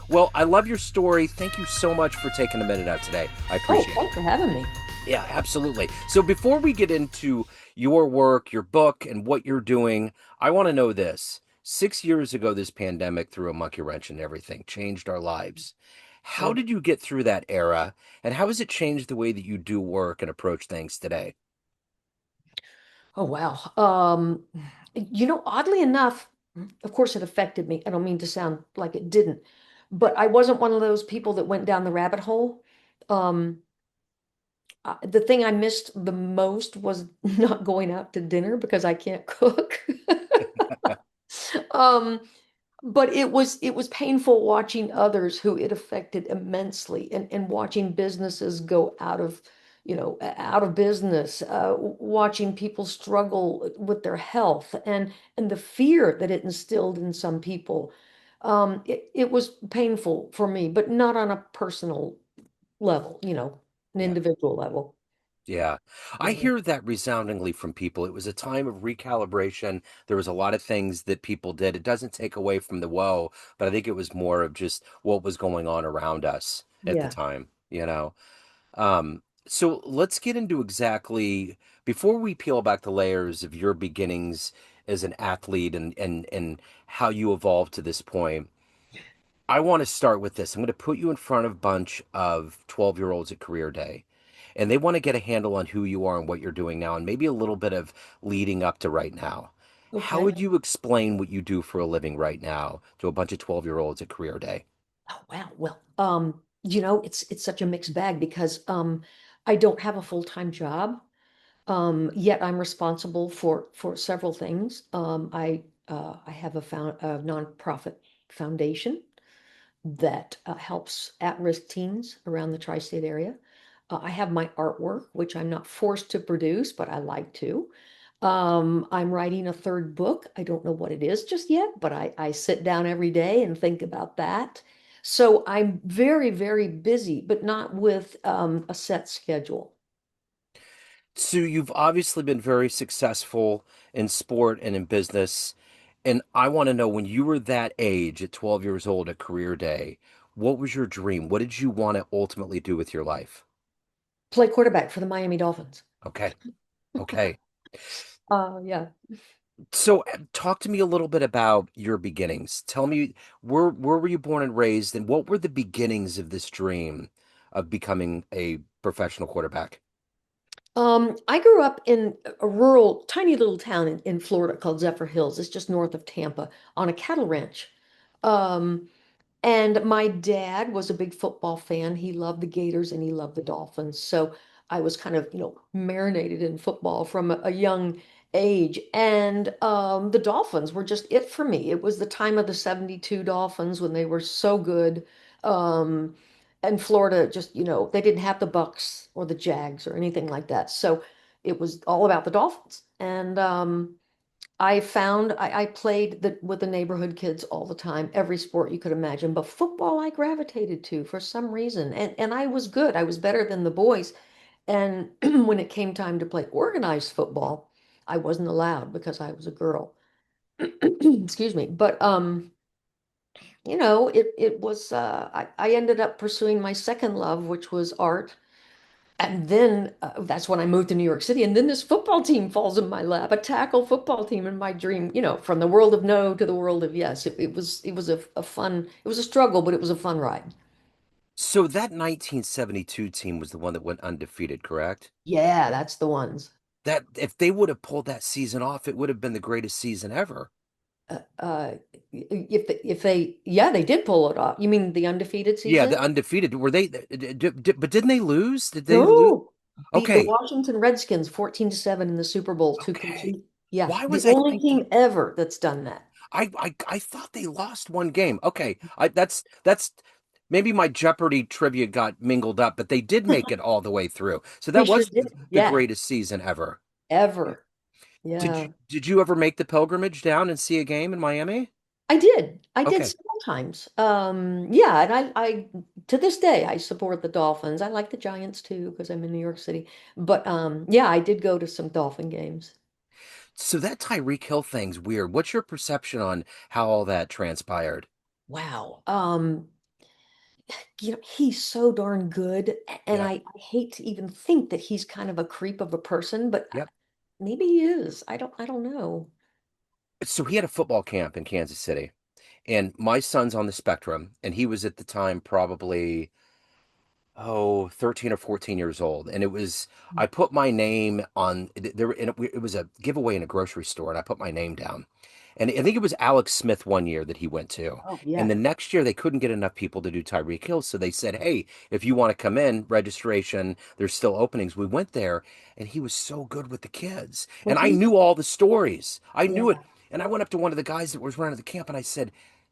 Well, I love your story. Thank you so much for taking a minute out today. I Oh, appreciate it. thanks for having me. Yeah, absolutely. So before we get into your work, your book, and what you're doing, I want to know this. 6 years ago, this pandemic threw a monkey wrench in everything, changed our lives. How Right. did you get through that era, and how has it changed the way that you do work and approach things today? Oh, wow. Oddly enough, of course it affected me. I don't mean to sound like it didn't, but I wasn't one of those people that went down the rabbit hole. Um, the thing I missed the most was not going out to dinner because I can't cook. Um, but it was painful watching others who it affected immensely and watching businesses go out of business, watching people struggle with their health and the fear that it instilled in some people. It was painful for me, but not on a personal level, an Yeah. individual level. Yeah. I Yeah. hear that resoundingly from people. It was a time of recalibration. There was a lot of things that people did. It doesn't take away from the woe, but I think it was more of just what was going on around us at the Yeah. time. So let's get into exactly before we peel back the layers of your beginnings as an athlete and how you evolved to this point. I want to start with this. I'm going to put you in front of a bunch of 12-year-olds at career day, and they want to get a handle on who you are and what you're doing now, and maybe a little bit of leading up to right now. How Okay. would you explain what you do for a living right now to a bunch of 12-year-olds at career day? Oh, wow. Well, it's such a mixed bag because I don't have a full-time job. Yet I'm responsible for several things. I have a nonprofit foundation that helps at-risk teens around the tri-state area. I have my artwork, which I'm not forced to produce, but I like to. I'm writing a third book. I don't know what it is just yet, but I sit down every day and think about that. So I'm very, very busy, but not with a set schedule. So you've obviously been very successful in sport and in business. And I want to know when you were that age at 12 years old at career day, what was your dream? What did you want to ultimately do with your life? Play quarterback for the Miami Dolphins. Okay. Okay. Yeah. So talk to me a little bit about your beginnings. Tell me where were you born and raised and what were the beginnings of this dream of becoming a professional quarterback? I grew up in a rural, tiny little town in Florida called Zephyr Hills. It's just north of Tampa on a cattle ranch. Um, and my dad was a big football fan. He loved the Gators and he loved the Dolphins. So I was kind of, marinated in football from a young age. And the Dolphins were just it for me. It was the time of the 72 Dolphins when they were so good. Um, and Florida just, they didn't have the Bucks or the Jags or anything like that. So it was all about the Dolphins. And I played with the neighborhood kids all the time, every sport you could imagine, but football I gravitated to for some reason. And I was good. I was better than the boys. And when it came time to play organized football, I wasn't allowed because I was a girl. Excuse me. But it was I ended up pursuing my second love, which was art. And then that's when I moved to New York City. And then this football team falls in my lap, a tackle football team in my dream, from the world of no to the world of yes. It was a fun, it was a struggle, but it was a fun ride. So that 1972 team was the one that went undefeated, correct? Yeah, that's the ones. That if they would have pulled that season off, it would have been the greatest season ever. Uh, uh, yeah, they did pull it off. You mean the undefeated Yeah, season? the undefeated. Were they but didn't they lose? Did they lose? No, beat the Okay. Washington Redskins 14-7 in the Super Bowl to Okay. complete. Yeah, Why the was I only thinking team ever that's done that. I thought they lost one game. Okay. That's maybe my Jeopardy trivia got mingled up, but they did make it all the way through. So They that sure was did. the Yeah, greatest season ever. ever. Did Yeah. you ever make the pilgrimage down and see a game in Miami? I did. I did Okay. several times. Yeah, and I to this day I support the Dolphins. I like the Giants too because I'm in New York City. But yeah, I did go to some Dolphin games. So that Tyreek Hill thing's weird. What's your perception on how all that transpired? Wow. He's so darn good, and Yeah. I hate to even think that he's kind of a creep of a person, but Yep. maybe he is. I don't know. So he had a football camp in Kansas City, and my son's on the spectrum, and he was at the time probably 13 or 14 years old. And I put my name on there, and it was a giveaway in a grocery store, and I put my name down. And I think it was Alex Smith one year that he went to. Oh, And yeah. the next year, they couldn't get enough people to do Tyreek Hill. So they said, hey, if you want to come in, registration, there's still openings. We went there, and he was so good with the kids. And Was I he? knew all the stories. I knew it. Yeah. And I went up to one of the guys that was running the camp, and I said,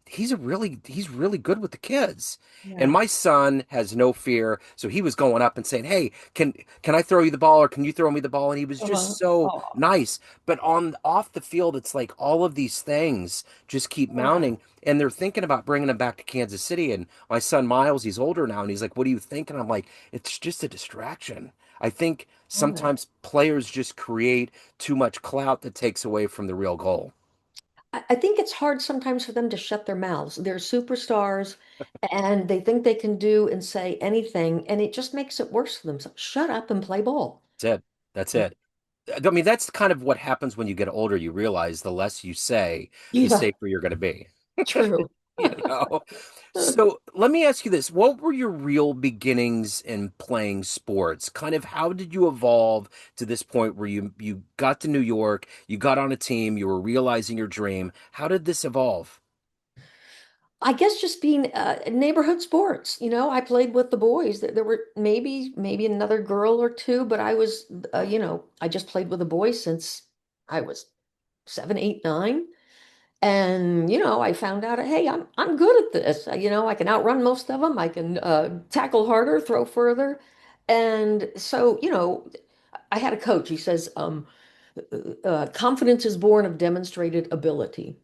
he's really good with the kids. And Yeah. my son has no fear, so he was going up and saying, "Hey, can I throw you the ball, or can you throw me the ball?" And he was just so Oh, nice. But on off the field, it's like all of these things just keep yeah. mounting, and they're thinking about bringing him back to Kansas City. And my son Miles, he's older now, and he's like, "What do you think?" And I'm like, "It's just a distraction." I think Yeah. sometimes players just create too much clout that takes away from the real goal. I think it's hard sometimes for them to shut their mouths. They're superstars and they think they can do and say anything, and it just makes it worse for them. So shut up and play ball. That's it. That's it. I mean, that's kind of what happens when you get older. You realize the less you say, the Yeah, safer you're going to be. true. You know? So let me ask you this. What were your real beginnings in playing sports? Kind of how did you evolve to this point where you got to New York, you got on a team, you were realizing your dream? How did this evolve? I guess just being neighborhood sports. I played with the boys. There were maybe another girl or two, but I was, I just played with the boys since I was 7, 8, 9. And I found out, hey, I'm good at this. I can outrun most of them. I can tackle harder, throw further. And so, I had a coach. He says, confidence is born of demonstrated ability.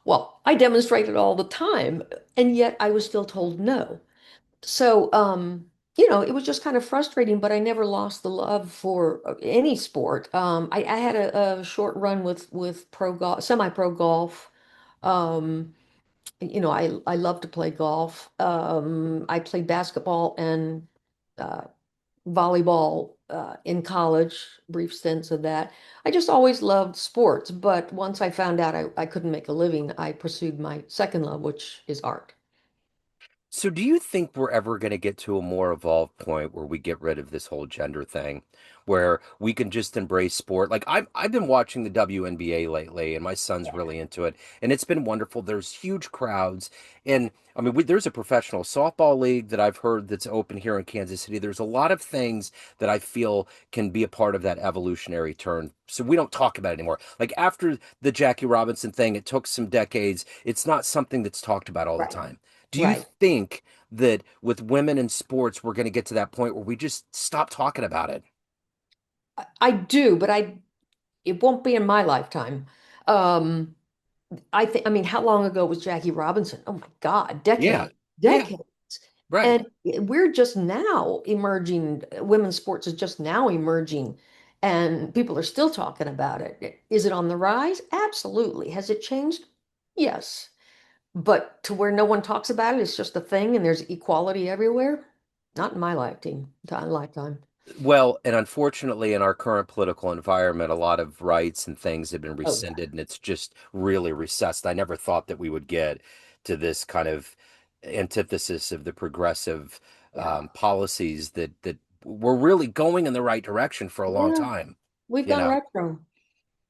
Well, I demonstrated all the time, and yet I was still told no. So, it was just kind of frustrating, but I never lost the love for any sport. I had a short run with pro golf, semi-pro golf. Um, I love to play golf. I played basketball and uh, volleyball in college, brief stints of that. I just always loved sports, but once I found out I couldn't make a living, I pursued my second love, which is art. So, do you think we're ever going to get to a more evolved point where we get rid of this whole gender thing, where we can just embrace sport? Like I've been watching the WNBA lately, and my son's Yeah. really into it, and it's been wonderful. There's huge crowds, and I mean, there's a professional softball league that I've heard that's open here in Kansas City. There's a lot of things that I feel can be a part of that evolutionary turn. So we don't talk about it anymore. Like after the Jackie Robinson thing, it took some decades. It's not something that's talked about all the Right. time. Do you Right. think that with women in sports, we're going to get to that point where we just stop talking about it? I do, but it won't be in my lifetime. Um, I mean, how long ago was Jackie Robinson? Oh my God, Yeah. decade, Yeah. decade. Right. And we're just now emerging, women's sports is just now emerging, and people are still talking about it. Is it on the rise? Absolutely. Has it changed? Yes. But to where no one talks about it, it's just a thing and there's equality everywhere? Not in my lifetime. Well, and unfortunately, in our current political environment, a lot of rights and things have been Oh, yeah. rescinded, and it's just really recessed. I never thought that we would get to this kind of antithesis of the progressive Yeah. policies that were really going in the right direction for a long Yeah. time. We've You gone know, retro.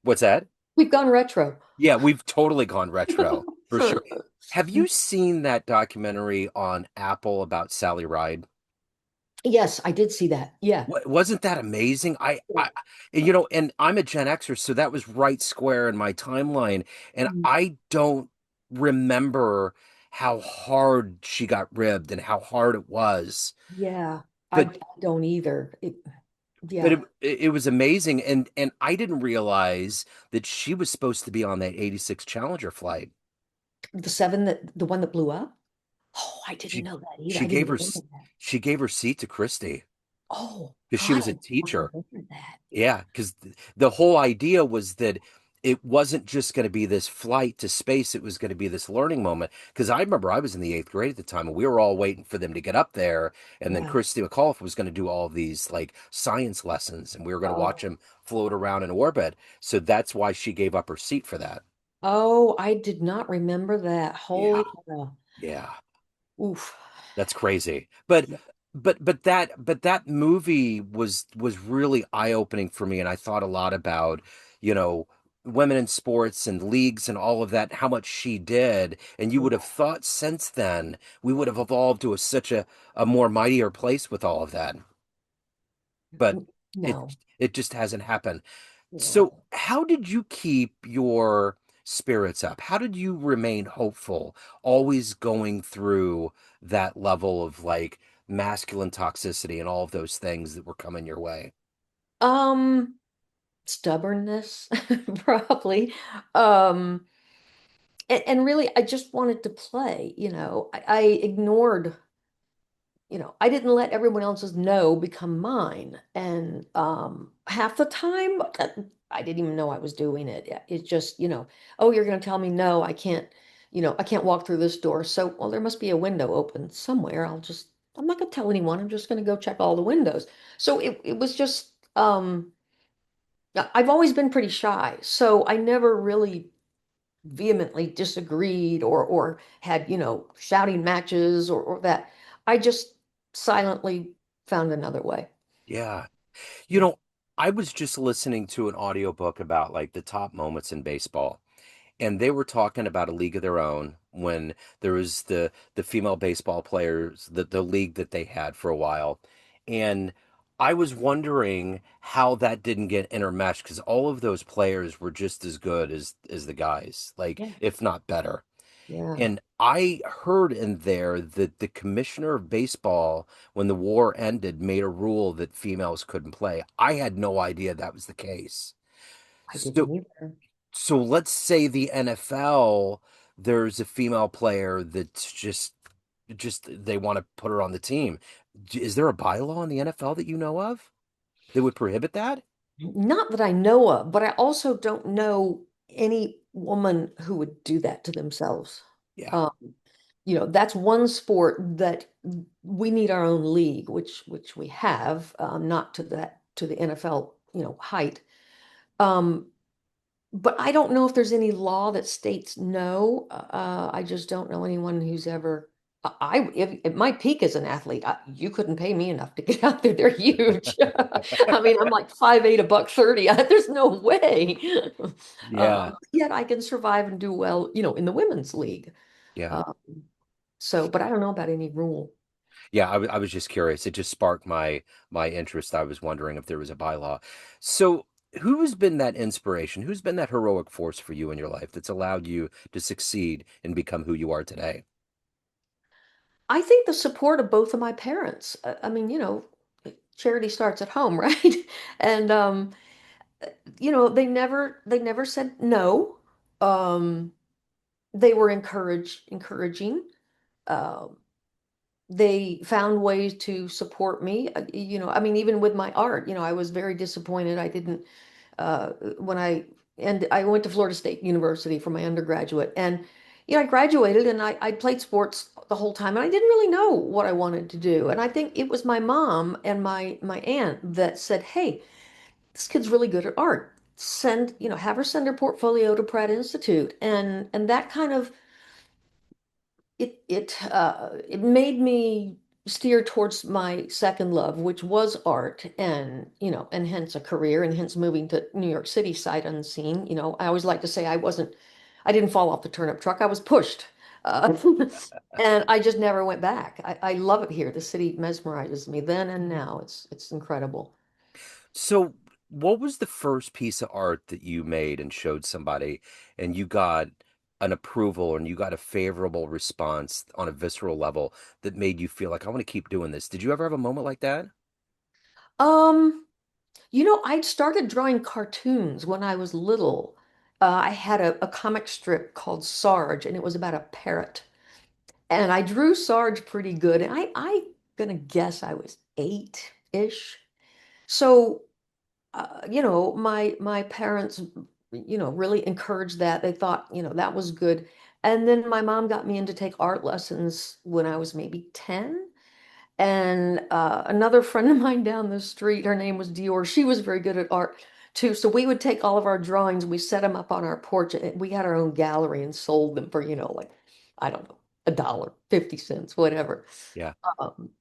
what's that? We've gone retro. Yeah, we've totally gone retro for sure. Have you seen that documentary on Apple about Sally Ride? Yes, I did see that. Yeah. Wasn't that amazing? And I'm a Gen Xer, so that was right square in my timeline. And Mm. I don't remember how hard she got ribbed and how hard it was. Yeah. I But don't either. but Yeah. it was amazing, and I didn't realize that she was supposed to be on that 86 Challenger flight. The one that blew up? Oh, I didn't She know that either. she I didn't gave her remember that. she gave her seat to Christy Oh, because she God, was I a don't teacher. remember that. Yeah, because the whole idea was that it wasn't just going to be this flight to space, it was going to be this learning moment. Because I remember I was in the eighth grade at the time, and we were all waiting for them to get up there, and then Yeah. Christy McAuliffe was going to do all of these like science lessons, and we were going to watch Oh, him float around in orbit. So that's why she gave up her seat for that. oh, I did not remember that. Yeah, Holy cow. yeah. Oof. That's crazy. But that movie was really eye-opening for me, and I thought a lot about, you know, women in sports and leagues and all of that, how much she did. And you would have thought since then we would have evolved to a more mightier place with all of that. But it No. it just hasn't happened. Yeah. So, how did you keep your spirits up? How did you remain hopeful, always going through that level of like masculine toxicity and all of those things that were coming your way? Um, Stubbornness, probably. Um, and really, I just wanted to play, I ignored, I didn't let everyone else's no become mine. And half the time, I didn't even know I was doing it. It's just, oh, you're going to tell me no, I can't walk through this door. So, well, there must be a window open somewhere. I'm not going to tell anyone. I'm just going to go check all the windows. So it was just, I've always been pretty shy. So I never really vehemently disagreed or had, shouting matches or that. I just silently found another way. Yeah. You Yeah. know, I was just listening to an audiobook about like the top moments in baseball. And they were talking about a league of their own when there was the female baseball players, the league that they had for a while. And I was wondering how that didn't get intermeshed because all of those players were just as good as the guys, like Yeah. if not better. Yeah. And I heard in there that the commissioner of baseball, when the war ended, made a rule that females couldn't play. I had no idea that was the case. I didn't So either. so let's say the NFL, there's a female player that's just they want to put her on the team. Is there a bylaw in the NFL that you know of that would prohibit that? Not that I know of, but I also don't know any woman who would do that to themselves. Yeah. Um, that's one sport that we need our own league, which we have, not to the NFL, height. Um, but I don't know if there's any law that states no. I just don't know anyone who's ever. If at my peak as an athlete, you couldn't pay me enough to get out there. They're huge. I mean, I'm like 5'8", a buck 30. There's no way. Yeah. Yet I can survive and do well, in the women's league. Yeah. Uh, but I don't know about any rule. Yeah, I was just curious. It just sparked my interest. I was wondering if there was a bylaw. So, who's been that inspiration? Who's been that heroic force for you in your life that's allowed you to succeed and become who you are today? I think the support of both of my parents. I mean, charity starts at home, right? And they never said no. Um, they were encouraging. Um, they found ways to support me. I mean, even with my art, I was very disappointed. I didn't when I went to Florida State University for my undergraduate, and I graduated and I played sports the whole time, and I didn't really know what I wanted to do. And I think it was my mom and my aunt that said, "Hey, this kid's really good at art. Have her send her portfolio to Pratt Institute." And that kind of it made me steer towards my second love, which was art, and hence a career, and hence moving to New York City sight unseen. I always like to say I didn't fall off the turnip truck. I was pushed. Uh, and I just never went back. I love it here. The city mesmerizes me then and now. It's incredible. So, what was the first piece of art that you made and showed somebody, and you got an approval and you got a favorable response on a visceral level that made you feel like, I want to keep doing this? Did you ever have a moment like that? Um, I started drawing cartoons when I was little. I had a comic strip called Sarge, and it was about a parrot. And I drew Sarge pretty good. And I gonna guess I was 8-ish. So, my parents really encouraged that. They thought, that was good. And then my mom got me in to take art lessons when I was maybe 10. And another friend of mine down the street, her name was Dior. She was very good at art too. So we would take all of our drawings, we set them up on our porch, and we had our own gallery and sold them for, like, I don't know, $1, 50 cents, whatever. Yeah.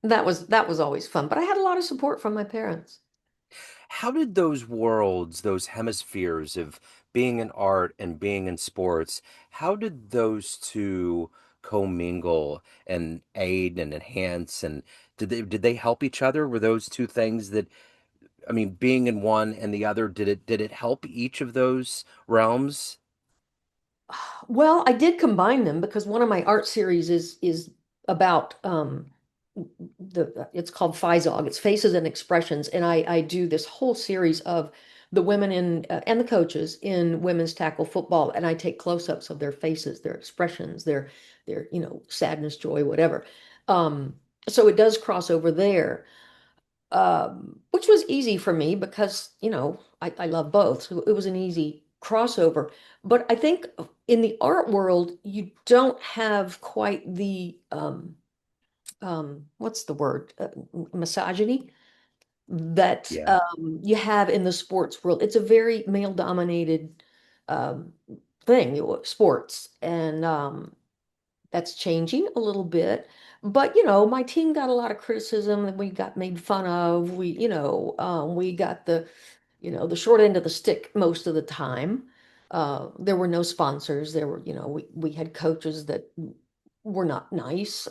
That was always fun. But I had a lot of support from my parents. How did those worlds, those hemispheres of being in art and being in sports, how did those two commingle and aid and enhance, and did they help each other? Were those two things that, I mean, being in one and the other, did it help each of those realms? Well, I did combine them because one of my art series is about it's called Physog. It's Faces and Expressions, and I do this whole series of the women in and the coaches in women's tackle football, and I take close-ups of their faces, their expressions, their sadness, joy, whatever. Um, so it does cross over there, which was easy for me because, I love both. So it was an easy crossover. But I think in the art world, you don't have quite the, what's the word, misogyny that Yeah. you have in the sports world. It's a very male-dominated thing, sports. And that's changing a little bit. But, my team got a lot of criticism and we got made fun of. We got the short end of the stick most of the time. There were no sponsors. We had coaches that were not nice.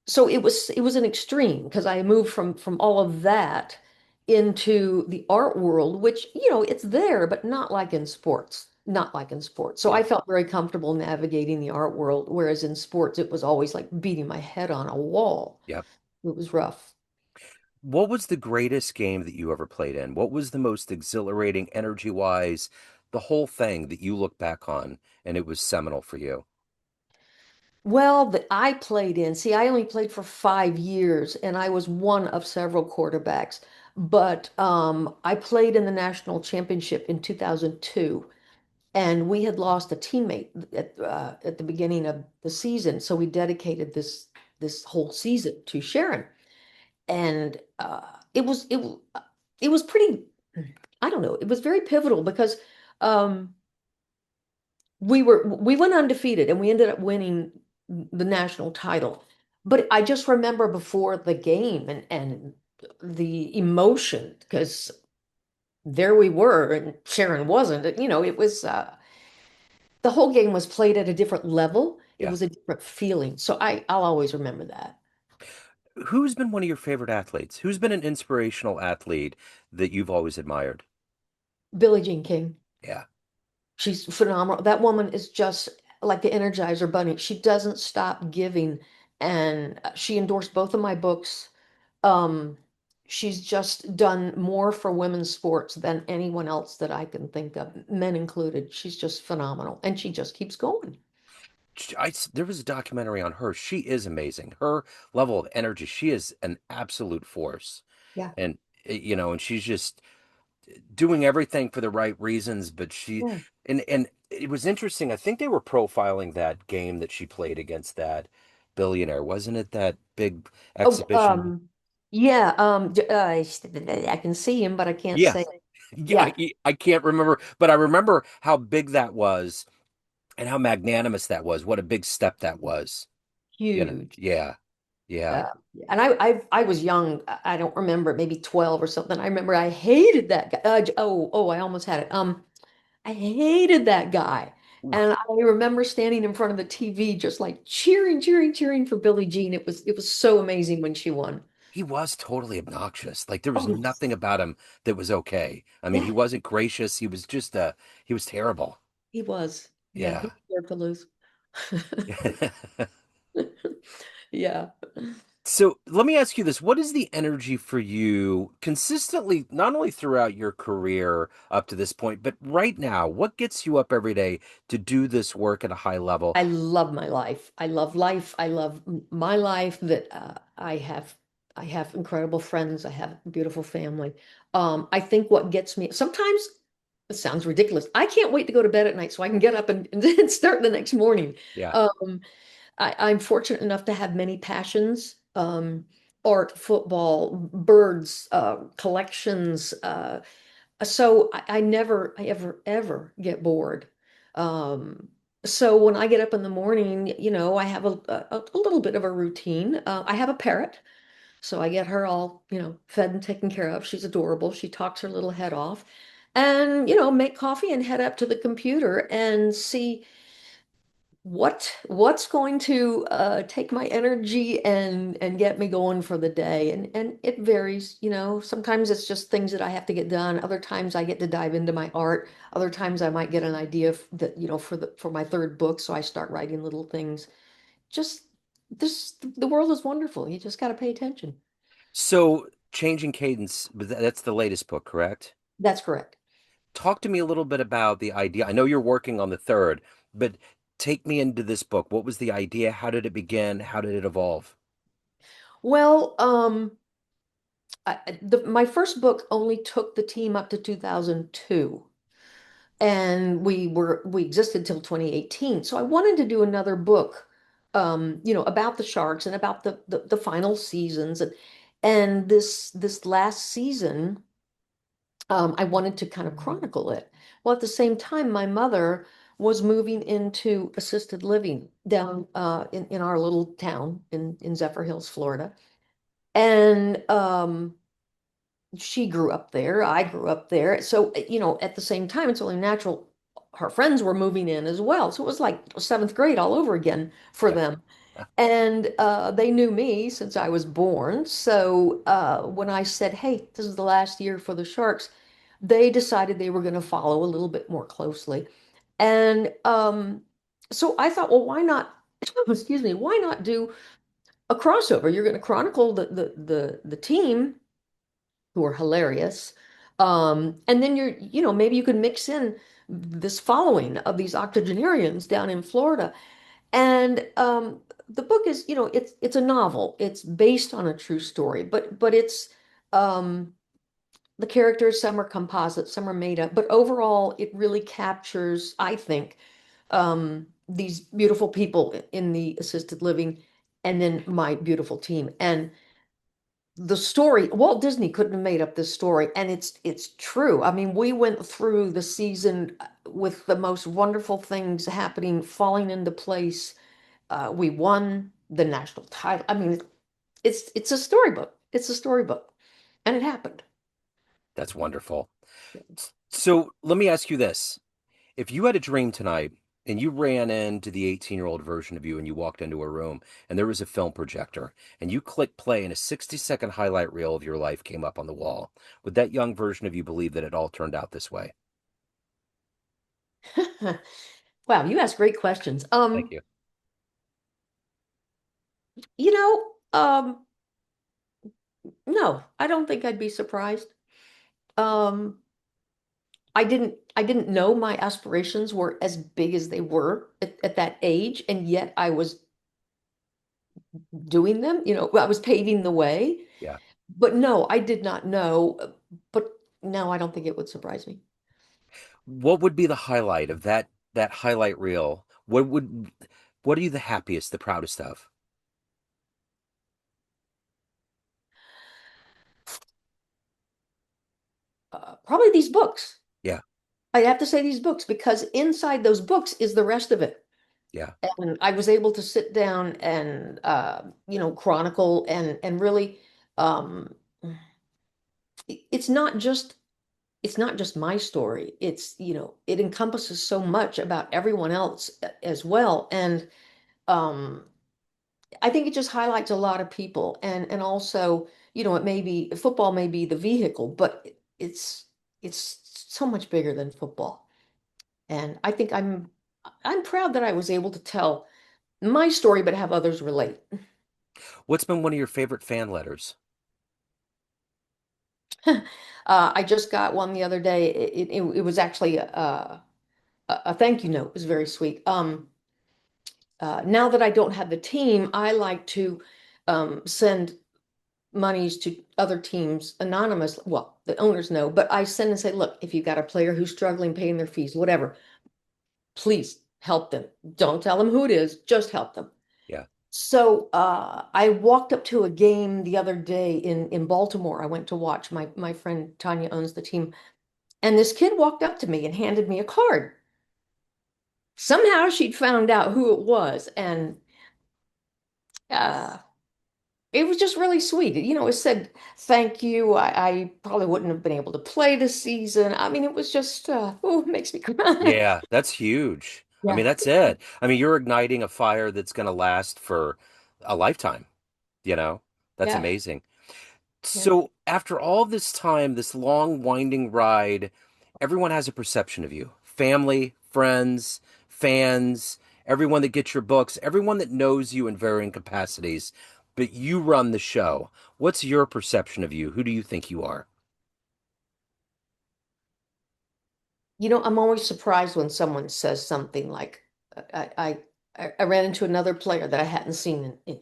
So it was an extreme because I moved from all of that into the art world, which, it's there, but not like in sports. Not like in sports. So Yeah. I felt very comfortable navigating the art world, whereas in sports it was always like beating my head on a wall. Yeah. It was rough. What was the greatest game that you ever played in? What was the most exhilarating, energy-wise, the whole thing that you look back on and it was seminal for you? Well, that I played in, see, I only played for 5 years and I was one of several quarterbacks, but I played in the national championship in 2002. And we had lost a teammate at the beginning of the season, so we dedicated this whole season to Sharon. And it was pretty. I don't know. It was very pivotal because um, we went undefeated and we ended up winning the national title. But I just remember before the game and the emotion because there we were and Sharon wasn't. It was. The whole game was played at a different level. It Yeah. was a different feeling. So I'll always remember that. Who's been one of your favorite athletes? Who's been an inspirational athlete that you've always admired? Billie Jean King. Yeah. She's phenomenal. That woman is just like the Energizer Bunny. She doesn't stop giving. And she endorsed both of my books. Um, she's just done more for women's sports than anyone else that I can think of, men included. She's just phenomenal. And she just keeps going. There was a documentary on her. She is amazing. Her level of energy, she is an absolute force. Yeah. And, and she's just doing everything for the right reasons, but Yeah. and it was interesting. I think they were profiling that game that she played against that billionaire. Wasn't it that big Oh, exhibition? yeah. I can see him, but I can't Yeah. say. Yeah, Yeah. I can't remember, but I remember how big that was and how magnanimous that was. What a big step that was. Huge. Yeah. Yeah. Uh, and I was young. I don't remember, maybe 12 or something. I remember I hated that guy. Oh, I almost had it. I hated that guy. And I remember standing in front of the TV just like cheering, cheering, cheering for Billie Jean. It was so amazing when she won. He was totally obnoxious. Like there was Oh, yes. nothing about him that was okay. I mean, he Yeah, wasn't gracious. He was just he was terrible. he was. Yeah, he Yeah. deserved to lose. Yeah. So let me ask you this. What is the energy for you consistently, not only throughout your career up to this point, but right now? What gets you up every day to do this work at a high level? I love my life. I love life. I love my life that I have incredible friends. I have a beautiful family. I think what gets me sometimes It sounds ridiculous. I can't wait to go to bed at night so I can get up and start the next morning. Yeah. Um, I'm fortunate enough to have many passions, art, football, birds, collections. So I never, I ever get bored. Um, so when I get up in the morning, I have a little bit of a routine. I have a parrot. So I get her all, fed and taken care of. She's adorable. She talks her little head off and, make coffee and head up to the computer and see what's going to take my energy and get me going for the day. And it varies, sometimes it's just things that I have to get done. Other times I get to dive into my art. Other times I might get an idea that, for my third book. So I start writing little things. Just the world is wonderful. You just got to pay attention. So, Changing Cadence, but that's the latest book, correct? That's correct. Talk to me a little bit about the idea. I know you're working on the third, but take me into this book. What was the idea? How did it begin? How did it evolve? Well, my first book only took the team up to 2002, and we existed till 2018. So I wanted to do another book, about the Sharks and about the final seasons, and this last season, I wanted to kind of chronicle it. Well, at the same time, my mother was moving into assisted living down in our little town in Zephyr Hills, Florida. And she grew up there. I grew up there. So, at the same time, it's only natural her friends were moving in as well. So it was like seventh grade all over again for Yeah. them. And they knew me since I was born. So when I said, hey, this is the last year for the Sharks, they decided they were going to follow a little bit more closely. And so I thought, well, why not, excuse me, why not do a crossover? You're going to chronicle the team who are hilarious. And then maybe you could mix in this following of these octogenarians down in Florida. And the book is, it's a novel. It's based on a true story, but it's um, the characters, some are composite, some are made up, but overall, it really captures, I think, these beautiful people in the assisted living, and then my beautiful team. And the story, Walt Disney couldn't have made up this story, and it's true. I mean, we went through the season with the most wonderful things happening, falling into place. We won the national title. I mean, it's a storybook. It's a storybook, and it happened. That's wonderful. So, let me ask you this. If you had a dream tonight and you ran into the 18-year-old version of you and you walked into a room and there was a film projector and you click play and a 60-second highlight reel of your life came up on the wall, would that young version of you believe that it all turned out this way? Wow, you ask great questions. Thank you. You know, um, no, I don't think I'd be surprised. Um, I didn't know my aspirations were as big as they were at that age, and yet I was doing them. I was paving the way. Yeah. But no, I did not know. But no, I don't think it would surprise me. What would be the highlight of that highlight reel? What are you the happiest, the proudest of? Probably these books. Yeah. I have to say these books because inside those books is the rest of it. Yeah. And I was able to sit down and chronicle and really um, it's not just my story. It's it encompasses so much about everyone else as well. And um, I think it just highlights a lot of people. And also, it may be football may be the vehicle, but it's so much bigger than football. And I think I'm proud that I was able to tell my story, but have others relate. What's been one of your favorite fan letters? I just got one the other day. It was actually a thank you note. It was very sweet. Now that I don't have the team, I like to send. monies to other teams anonymous. Well, the owners know, but I send and say, look, if you've got a player who's struggling paying their fees, whatever, please help them. Don't tell them who it is, just help them. Yeah. So I walked up to a game the other day in Baltimore. I went to watch. My friend Tanya owns the team, and this kid walked up to me and handed me a card. Somehow she'd found out who it was, and uh, it was just really sweet. It said thank you. I probably wouldn't have been able to play this season. I mean, it was just oh, it makes me cry. Yeah, that's huge. I Yeah, mean, that's it. I mean, you're igniting a fire that's going to last for a lifetime, you know? That's yeah, amazing. yeah. So, after all this time, this long, winding ride, everyone has a perception of you. Family, friends, fans, everyone that gets your books, everyone that knows you in varying capacities, but you run the show. What's your perception of you? Who do you think you are? I'm always surprised when someone says something like, I, I ran into another player that I hadn't seen in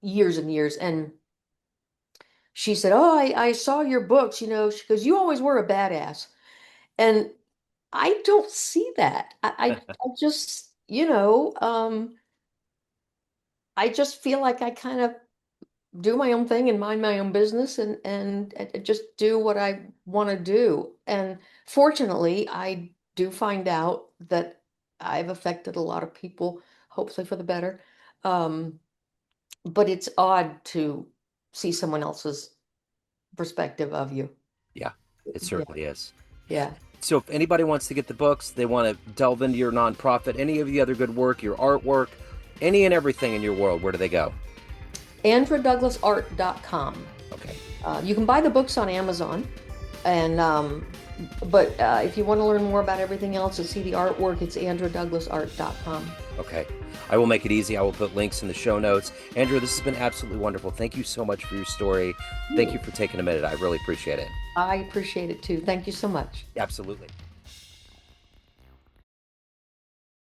years and years, and she said, "Oh, I saw your books, she goes, you always were a badass." And I don't see that. I just, I just feel like I kind of do my own thing and mind my own business and just do what I want to do. And fortunately, I do find out that I've affected a lot of people, hopefully for the better. Um, but it's odd to see someone else's perspective of you. Yeah, it Yeah, certainly is. yeah. So if anybody wants to get the books, they want to delve into your nonprofit, any of the other good work, your artwork, any and everything in your world, where do they go? AndraDouglasArt.com. Okay. You can buy the books on Amazon, and but if you want to learn more about everything else and see the artwork, it's AndraDouglasArt.com. Okay. I will make it easy. I will put links in the show notes. Andrew, this has been absolutely wonderful. Thank you so much for your story. Thank you for taking a minute. I really appreciate it. I appreciate it too. Thank you so much. Absolutely.